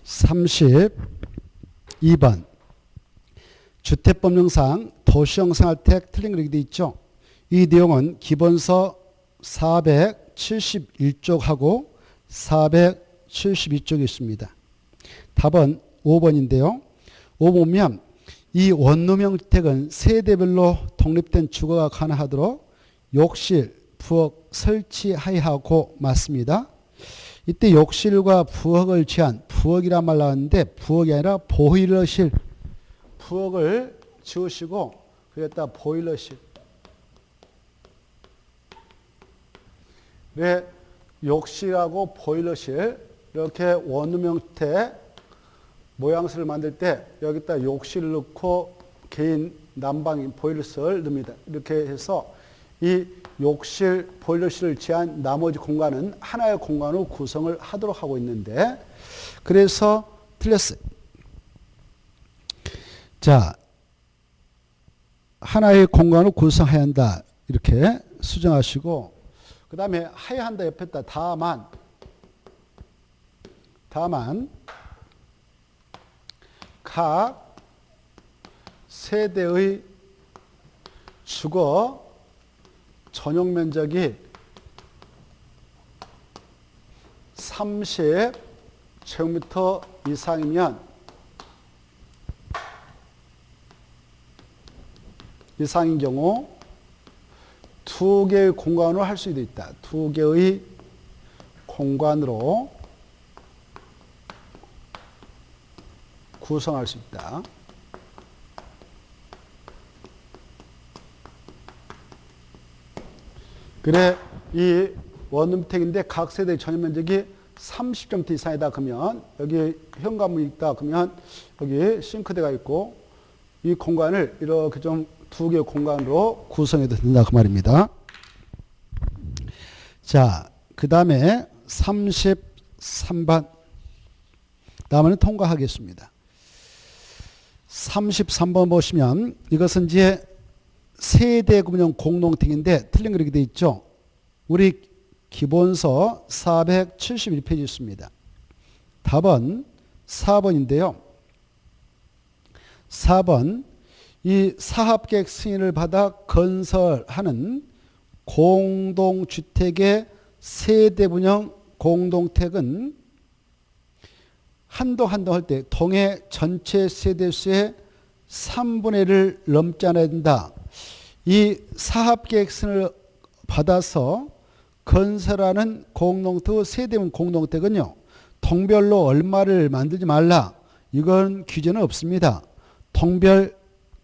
32번 주택법령상 도시형 생활택 틀린 거 이렇게 돼 있죠. 이 내용은 기본서 471쪽하고 472쪽이 있습니다. 답은 5번인데요. 5번 보면 이 원룸형 주택은 세대별로 독립된 주거가 가능하도록 욕실, 부엌 설치하여야 하고 맞습니다. 이때 욕실과 부엌을 제한, 부엌이란 말 나왔는데 부엌이 아니라 보일러실, 부엌을 지우시고 그랬다 보일러실. 왜 욕실하고 보일러실 이렇게 원룸형 주택 모양새를 만들 때 여기다 욕실을 넣고 개인 난방인 보일러실을 넣습니다. 이렇게 해서 이 욕실, 보일러실을 제한 나머지 공간은 하나의 공간으로 구성을 하도록 하고 있는데 그래서 틀렸어요. 자, 하나의 공간으로 구성해야 한다. 이렇게 수정하시고 그 다음에 해야 한다 옆에다 다만 각 세대의 주거 전용 면적이 30제곱미터 이상인 경우 두 개의 공간으로 할 수도 있다. 두 개의 공간으로 구성할 수 있다. 그래 이 원룸택인데 각 세대의 전용 면적이 30제곱미터 이상이다 그러면 여기 현관문이 있다 그러면 여기 싱크대가 있고 이 공간을 이렇게 좀 두 개의 공간으로 구성해도 된다 그 말입니다. 자, 그 다음에 33번 다음에는 통과하겠습니다. 33번 보시면 이것은 이제 세대구분형 공동택인데 틀린 거 이렇게 되어 있죠. 우리 기본서 471페이지 있습니다. 답은 4번인데요. 4번 이 사업계획 승인을 받아 건설하는 공동주택의 세대분형 공동택은 한동 할 때 동해 전체 세대수의 3분의 1을 넘지 않아야 된다. 이 사업계획 승인을 받아서 건설하는 공동택 세대분 공동택은요. 동별로 얼마를 만들지 말라. 이건 규제는 없습니다. 동별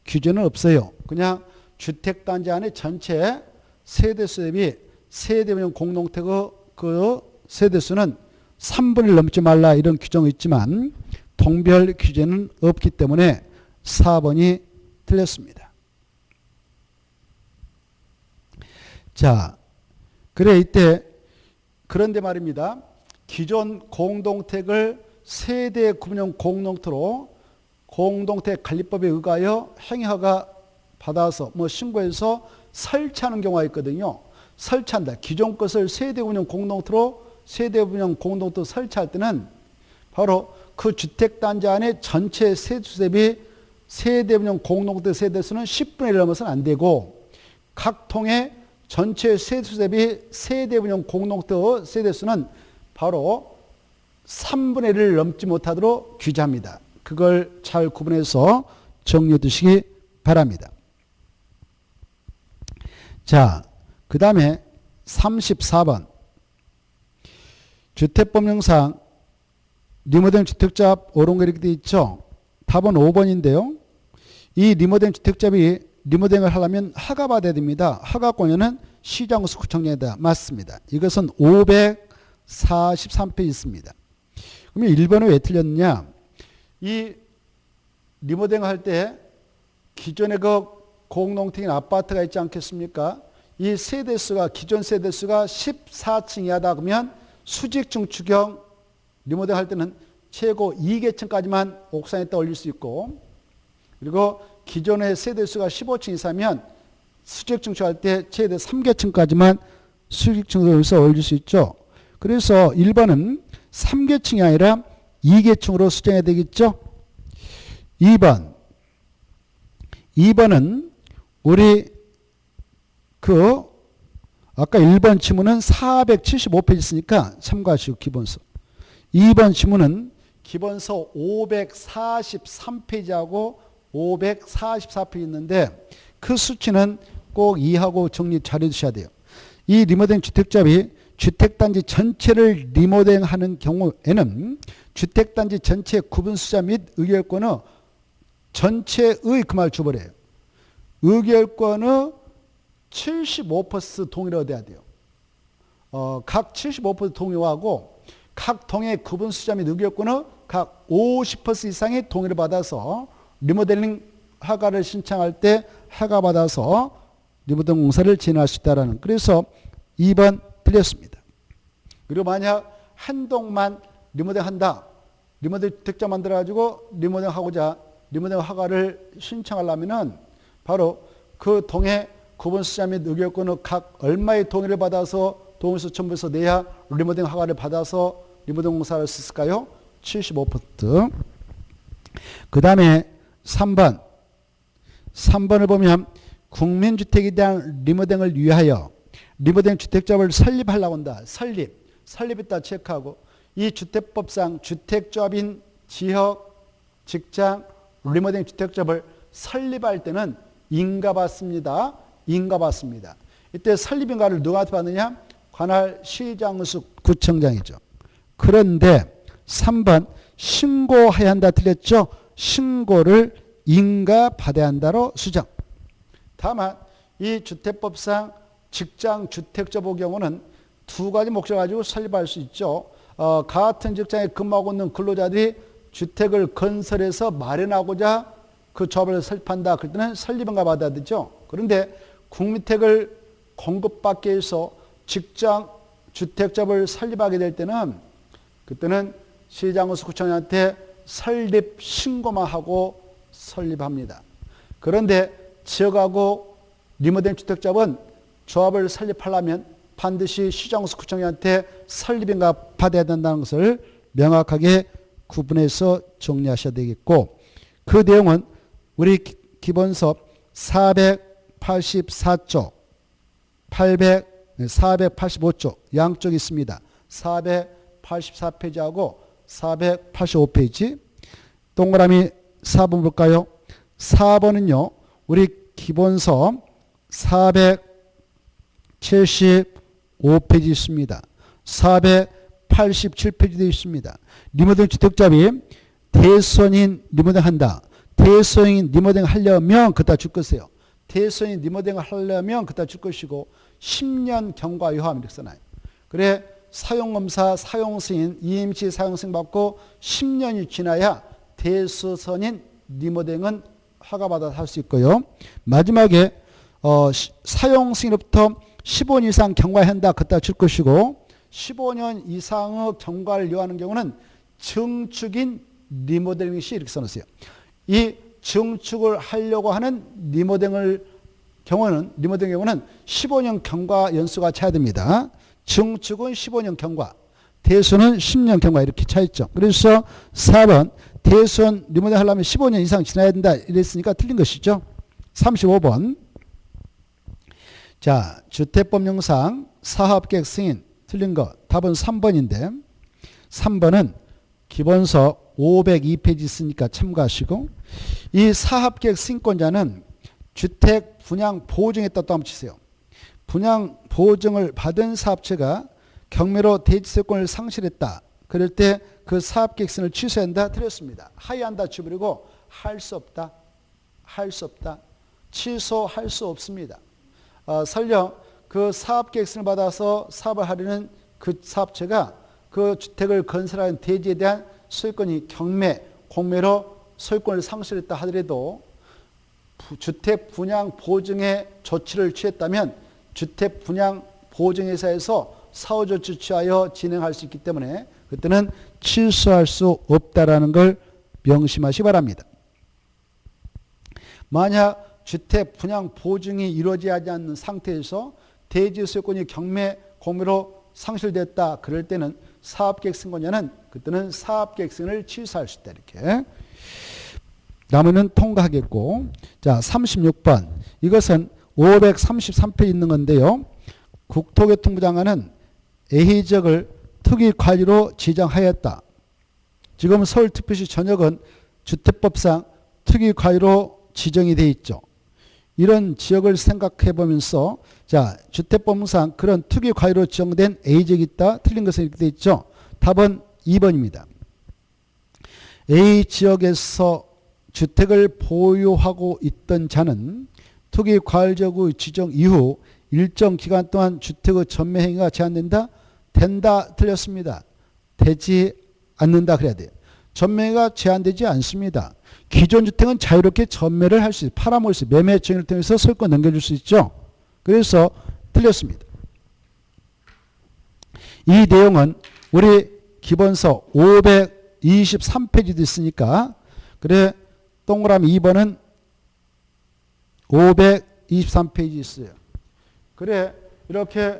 규제는 없어요. 그냥 주택단지 안에 전체 세대수 대비 세대분형 공동택의 그 세대수는 3분의 1 넘지 말라 이런 규정이 있지만 동별 규제는 없기 때문에 4번이 틀렸습니다. 자, 그래 이때 그런데 말입니다. 기존 공동택을 세대 구분형 공동택으로 공동택 관리법에 의하여 행위허가 받아서 신고해서 설치하는 경우가 있거든요. 설치한다. 기존 것을 세대 구분형 공동택으로 세대 구분형 공동택 설치할 때는 바로 그 주택단지 안에 전체 세대수 대비 세대 구분형 공동택 세대수는 10분의 1 넘어서는 안 되고 각 통의 전체 세대수 대비 세대 구분형 공동택 세대수는 바로 3분의 1을 넘지 못하도록 규제합니다. 그걸 잘 구분해서 정리해 두시기 바랍니다. 자, 그 다음에 34번 주택법령상 리모델링 주택자 옳은 이렇게 되어 있죠. 답은 5번인데요. 이 리모델링 주택자비 리모델링을 하려면 허가 받아야 됩니다. 허가권료는 시장구수 구청장에다 맞습니다. 이것은 543페이지 있습니다. 그러면 1번은 왜 틀렸느냐? 이 리모델링 할 때 기존의 그 공동택인 아파트가 있지 않겠습니까? 이 세대수가 기존 세대수가 14층 이하다 그러면 수직증축형 리모델링 할 때는 최고 2계층까지만 옥상에다 올릴 수 있고 그리고 기존의 세대수가 15층 이상이면 수직증축할 때 최대 3계층까지만 수직증축을 올릴 수 있죠. 그래서 1번은 3계층이 아니라 2계층으로 수정해야 되겠죠. 2번은 우리 아까 1번 지문은 475페이지 있으니까 참고하시고 기본서. 2번 지문은 기본서 543페이지하고 544페이지 있는데 그 수치는 꼭 이해하고 정리 잘 해두셔야 돼요. 이 리모델링 주택조합이 주택단지 전체를 리모델링하는 경우에는 주택단지 전체 구분수자 및 의결권의 전체의 그 말 줘버려요. 의결권의 75% 동의를 얻어야 돼요. 각 75% 동의하고 각 동의 구분수자 및 의결권의 각 50% 이상의 동의를 받아서 리모델링 허가를 신청할 때 허가받아서 리모델링 공사를 진행할 수 있다라는. 그래서 2번 틀렸습니다. 그리고 만약 한 동만 리모델링 한다. 리모델링 주택자 만들어가지고 리모델링 하고자 리모델링 허가를 신청하려면은 바로 그 동의 구분수자 및 의결권의 각 얼마의 동의를 받아서 동의서 첨부해서 내야 리모델링 허가를 받아서 리모델링 공사를 할 수 있을까요? 75%. 그 다음에 3번을 보면 국민주택에 대한 리모델링을 위하여 리모델링 주택조합을 설립하려고 한다. 설립했다 체크하고 이 주택법상 주택조합인 지역, 직장, 리모델링 주택조합을 설립할 때는 인가받습니다. 이때 설립인가를 누구한테 받느냐? 관할 시장수 구청장이죠. 그런데 3번 신고해야 한다 틀렸죠? 신고를 인가받아야 한다로 수정. 다만 이 주택법상 직장 주택조합의 경우는 두 가지 목적을 가지고 설립할 수 있죠. 같은 직장에 근무하고 있는 근로자들이 주택을 건설해서 마련하고자 그 조합을 설립한다. 그럴 때는 설립인가 받아야 되죠. 그런데 국민택을 공급받기 위해서 직장 주택조합을 설립하게 될 때는 그때는 시장수 구청장한테 설립 신고만 하고 설립합니다. 그런데 지역하고 리모델링 주택조합은 조합을 설립하려면 반드시 시장수 구청장한테 설립인가 받아야 된다는 것을 명확하게 구분해서 정리하셔야 되겠고, 그 내용은 우리 기본서 484쪽, 485쪽 양쪽에 있습니다. 484페이지하고 485페이지. 동그라미 4번 볼까요? 4번은요. 우리 기본서 475페이지 있습니다. 487페이지도 있습니다. 리모델링 주택조합이 대수원인 리모델링 한다. 대수원인 리모델링 하려면 그따 줄 것이에요. 대수원인 리모델링 하려면 그따 줄 것이고 10년 경과 요함 이렇게 써놔요. 그래 사용검사, 사용승인, EMC 사용승인 받고 10년이 지나야 대수선인 리모델링은 허가받아서 할 수 있고요. 마지막에 사용승인으로부터 15년 이상 경과한다. 그따 줄 것이고 15년 이상의 경과를 요하는 경우는 증축인 리모델링 시 이렇게 써놓으세요. 이 증축을 하려고 하는 리모델링 경우는 15년 경과 연수가 차야 됩니다. 증축은 15년 경과, 대수는 10년 경과 이렇게 차 있죠. 그래서 4번 대수원 리모델링 하려면 15년 이상 지나야 된다 이랬으니까 틀린 것이죠. 35번. 자, 주택법령상 사업계획 승인 틀린 거 답은 3번인데 3번은 기본서 502페이지 있으니까 참고하시고, 이 사업계획 승인권자는 주택 분양 보증했다 또 한번 치세요. 분양 보증을 받은 사업체가 경매로 대지세권을 상실했다. 그럴 때 그 사업계획 승인을 취소한다 틀렸습니다. 하이한다 치버리고 할 수 없다. 취소할 수 없습니다. 설령 그 사업계획 승인을 받아서 사업을 하려는 그 사업체가 그 주택을 건설하는 대지에 대한 소유권이 경매, 공매로 소유권을 상실했다 하더라도 주택 분양 보증의 조치를 취했다면 주택 분양 보증회사에서 사후 조치 취하여 진행할 수 있기 때문에 그때는 취소할 수 없다라는 걸 명심하시기 바랍니다. 만약 주택 분양 보증이 이루어지지 않는 상태에서 대지 소유권이 경매, 공매로 상실됐다. 그럴 때는 사업계획 쓴 거냐는 그때는 사업계획서를 취소할 수 있다. 이렇게. 나머지는 통과하겠고. 자, 36번. 이것은 533페이지 있는 건데요. 국토교통부 장관은 A 지역을 특위관리로 지정하였다. 지금 서울특별시 전역은 주택법상 특위관리로 지정이 되어 있죠. 이런 지역을 생각해 보면서 자, 주택법상 그런 특위관리로 지정된 A지역이 있다. 틀린 것은 이렇게 되어 있죠. 답은 2번입니다. A지역에서 주택을 보유하고 있던 자는 특위관리지역의 지정 이후 일정 기간 동안 주택의 전매 행위가 제한된다? 된다. 틀렸습니다. 되지 않는다 그래야 돼요. 전매가 제한되지 않습니다. 기존 주택은 자유롭게 전매를 할 수 있어요. 팔아먹을 수 있어요. 매매 정의를 통해서 소유권 넘겨줄 수 있죠. 그래서 틀렸습니다. 이 내용은 우리 기본서 523페이지도 있으니까 그래 동그라미 2번은 523페이지 있어요. 그래 이렇게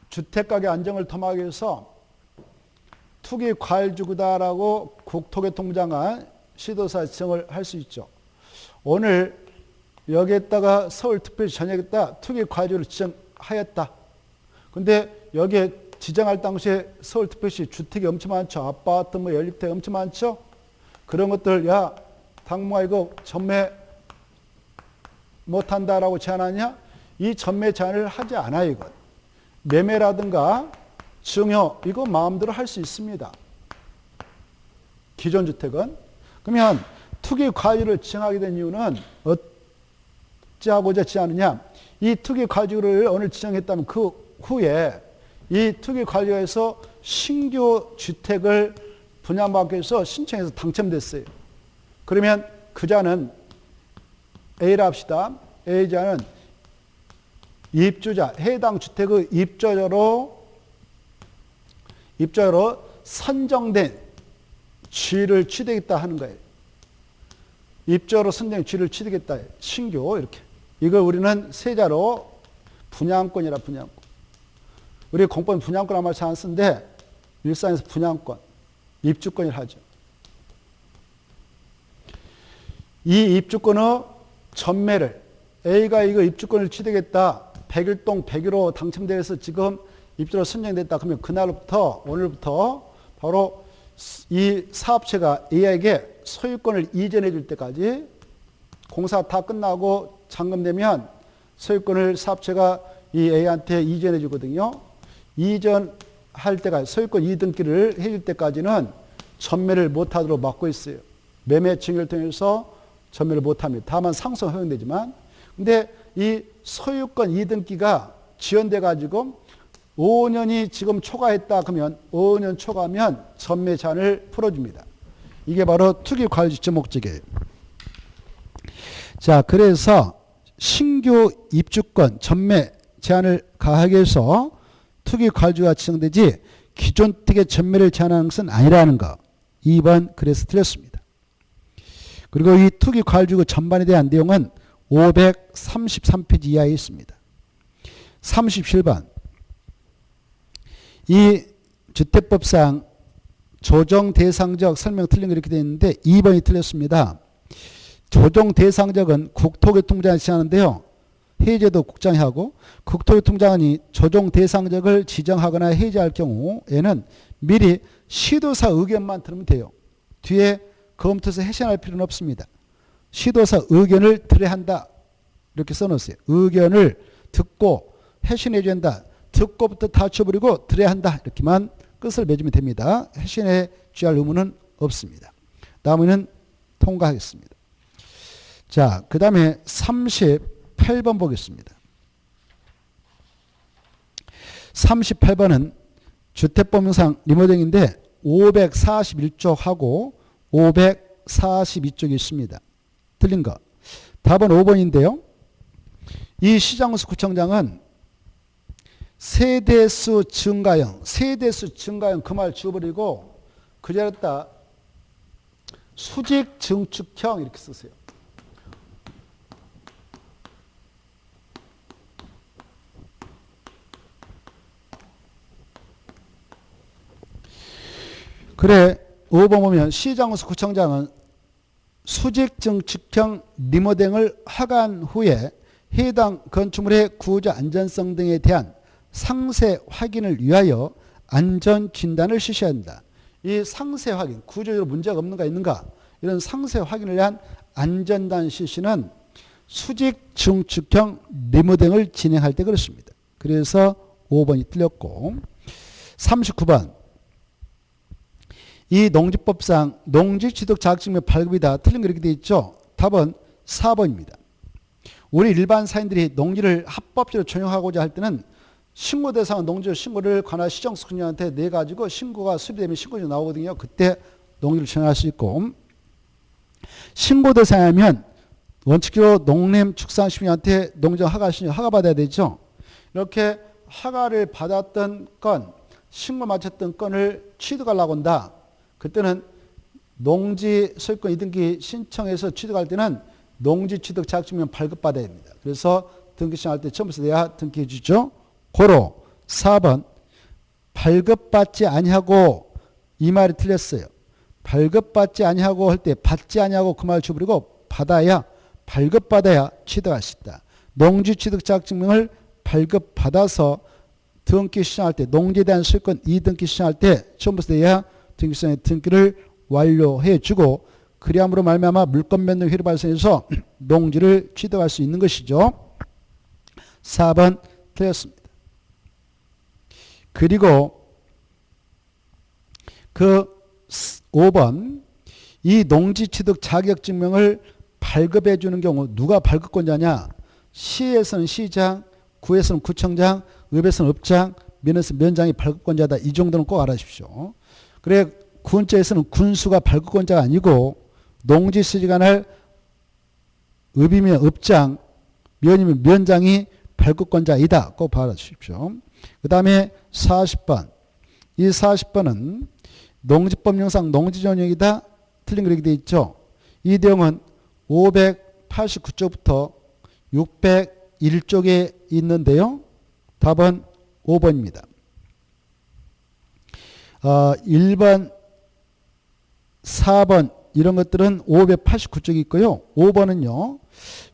주택가격 안정을 도모하기 위해서 투기과열지구다라고 국토교통부 장관 시도사 지정을 할 수 있죠. 오늘 여기에다가 서울특별시 전역에다 투기과열지구를 지정하였다. 근데 여기에 지정할 당시에 서울특별시 주택이 엄청 많죠. 아파트 뭐 연립주택 엄청 많죠. 그런 것들 야 당무가 이거 전매 못한다라고 제안하냐? 이 전매 제한을 하지 않아요. 이건. 매매라든가 증여 이거 마음대로 할 수 있습니다. 기존 주택은. 그러면 투기과열지구를 지정하게 된 이유는 어찌하고자 지정하느냐? 이 투기과열지구를 오늘 지정했다면 그 후에 이 투기과열지구에서 신규 주택을 분양받기 위해서 신청해서 당첨됐어요. 그러면 그자는 A라 합시다. A자는 입주자, 해당 주택의 입주자로 선정된 지위를 취득했다 하는 거예요. 입주자로 선정된 지위를 취득했다. 신규 이렇게. 이걸 우리는 세자로 분양권이라 분양권. 우리 공법은 분양권이라는 말 잘 안 쓰는데 일상에서 분양권, 입주권이라 하죠. 이 입주권의 전매를 A가 이거 입주권을 취득했다. 101동 101호 당첨돼서 지금 입주로 선정됐다. 그러면 그날부터 오늘부터 바로 이 사업체가 A에게 소유권을 이전해 줄 때까지 공사 다 끝나고 잔금되면 소유권을 사업체가 이 A한테 이전해 주거든요. 이전할 때까지 소유권 이등기를 해줄 때까지는 전매를 못하도록 막고 있어요. 매매 증여를 통해서 전매를 못합니다. 다만 상속 허용되지만 근데 이 소유권 이등기가 지연돼 가지고 5년이 지금 초과했다 그러면 5년 초과하면 전매 제한을 풀어줍니다. 이게 바로 투기과열 지정 목적이에요. 자, 그래서 신규 입주권 전매 제한을 가하기 위해서 투기과열지구가 지정되지 기존 주택의 전매를 제한하는 것은 아니라는 거. 2번 그래서 틀렸습니다. 그리고 이 투기과열지구 전반에 대한 내용은 533페이지 이하에 있습니다. 37번. 이 주택법상 조정 대상적 설명 틀린 거 이렇게 되어 있는데 2번이 틀렸습니다. 조정 대상적은 국토교통부장이 지정하는데요. 해제도 국장이 하고 국토교통부장이 조정 대상적을 지정하거나 해제할 경우에는 미리 시도사 의견만 들으면 돼요. 뒤에 검토해서 해신할 필요는 없습니다. 시도사 의견을 들어야 한다. 이렇게 써놓으세요. 의견을 듣고 해신해 줘야 한다. 듣고부터 다 쳐버리고 들어야 한다. 이렇게만 끝을 맺으면 됩니다. 해신해 줘야 할 의무는 없습니다. 다음에는 통과하겠습니다. 자, 그 다음에 38번 보겠습니다. 38번은 주택법령상 리모델링인데 541쪽하고 542쪽이 있습니다. 틀린 거. 답은 5번인데요. 이 시장수 구청장은 세대수 증가형 그 말 지워버리고 그 자리에다 수직 증축형 이렇게 쓰세요. 그래 5번 보면 시장으로서 구청장은 수직 증축형 리모델링을 허가한 후에 해당 건축물의 구조 안전성 등에 대한 상세 확인을 위하여 안전 진단을 실시해야 한다. 이 상세 확인, 구조적으로 문제가 없는가 있는가 이런 상세 확인을 위한 안전단 실시는 수직 증축형 리모델링을 진행할 때 그렇습니다. 그래서 5번이 틀렸고 39번 이 농지법상 농지취득 자격증명 발급이다. 틀린 거 이렇게 되어 있죠. 답은 4번입니다. 우리 일반 사인들이 농지를 합법적으로 전용하고자 할 때는 신고 대상은 농지 신고를 관할 시정수권자한테 내 가지고 신고가 수리되면 신고지 나오거든요. 그때 농지를 전용할 수 있고 신고 대상이면 원칙적으로 농림축산식품한테 농지 허가 받아야 되죠. 이렇게 허가를 받았던 건 신고 마쳤던 건을 취득하려고 한다. 그때는 농지 소유권 이등기 신청해서 취득할 때는 농지 취득 자격증명 발급받아야 됩니다. 그래서 등기 신청할 때 첨부해서 내야 등기해 주죠. 고로 4번 발급받지 아니하고 이 말이 틀렸어요. 발급받지 아니하고 할 때 받지 아니하고 그 말을 줘버리고 받아야 발급받아야 취득할 수 있다. 농지 취득 자격증명을 발급받아서 등기 신청할 때 농지에 대한 소유권 이등기 신청할 때 첨부해서 내야 등기성의 등기를 완료해 주고 그리함으로 말미암아 물권 변동 효율이 발생해서 농지를 취득할 수 있는 것이죠. 4번 틀렸습니다. 그리고 그 5번 이 농지 취득 자격증명을 발급해 주는 경우 누가 발급권자냐? 시에서는 시장, 구에서는 구청장, 읍에서는 읍장, 면에서는 면장이 발급권자다. 이 정도는 꼭 알아주십시오. 그래 군자에서는 군수가 발급권자가 아니고 농지 수지관할 읍이면 읍장, 면이면 면장이 발급권자이다. 꼭 알아주십시오. 그 다음에 40번. 이 40번은 농지법령상 농지전용이다. 틀린 거 이렇게 되어 있죠. 이 내용은 589쪽부터 601쪽에 있는데요. 답은 5번입니다. 1번, 4번 이런 것들은 589쪽이 있고요. 5번은요.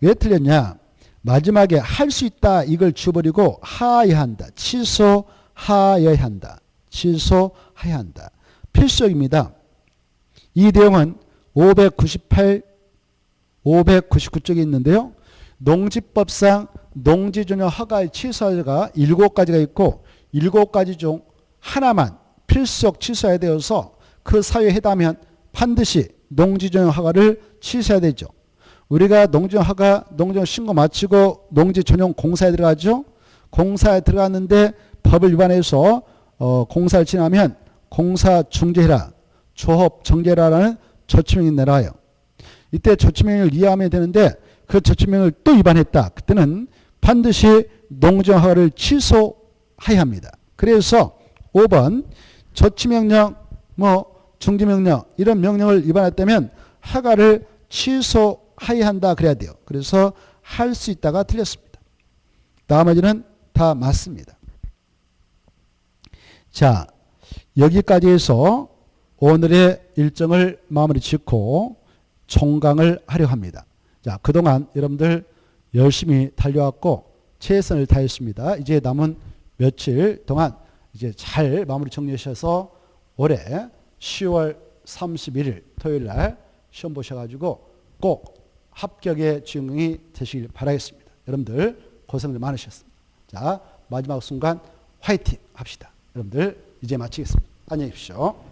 왜 틀렸냐. 마지막에 할 수 있다 이걸 줘버리고 하여야 한다. 취소하여야 한다. 취소해야 한다. 필수적입니다. 이 내용은 598, 599쪽에 있는데요. 농지법상 농지전용 허가의 취소가 7가지가 있고 7가지 중 하나만 필수적 취소해야 되어서 그 사유에 해당하면 반드시 농지전용 허가를 취소해야 되죠. 우리가 농지전용 허가, 농지전용 신고 마치고 농지전용 공사에 들어가죠. 공사에 들어갔는데 법을 위반해서 공사를 진행하면 공사 중지해라, 조업 정지해라라는 조치명이 내려와요. 이때 조치명을 이해하면 되는데 그 조치명을 또 위반했다. 그때는 반드시 농지전용 허가를 취소해야 합니다. 그래서 5번 조치명령, 중지명령 이런 명령을 위반했다면 허가를 취소해야 한다 그래야 돼요. 그래서 할 수 있다가 틀렸습니다. 나머지는 다 맞습니다. 자, 여기까지 해서 오늘의 일정을 마무리 짓고 종강을 하려 합니다. 자, 그동안 여러분들 열심히 달려왔고 최선을 다했습니다. 이제 남은 며칠 동안 이제 잘 마무리 정리하셔서 올해 10월 31일 토요일 날 시험 보셔가지고 꼭 합격의 주인공이 되시길 바라겠습니다. 여러분들 고생들 많으셨습니다. 자, 마지막 순간 화이팅 합시다. 여러분들 이제 마치겠습니다. 안녕히 계십시오.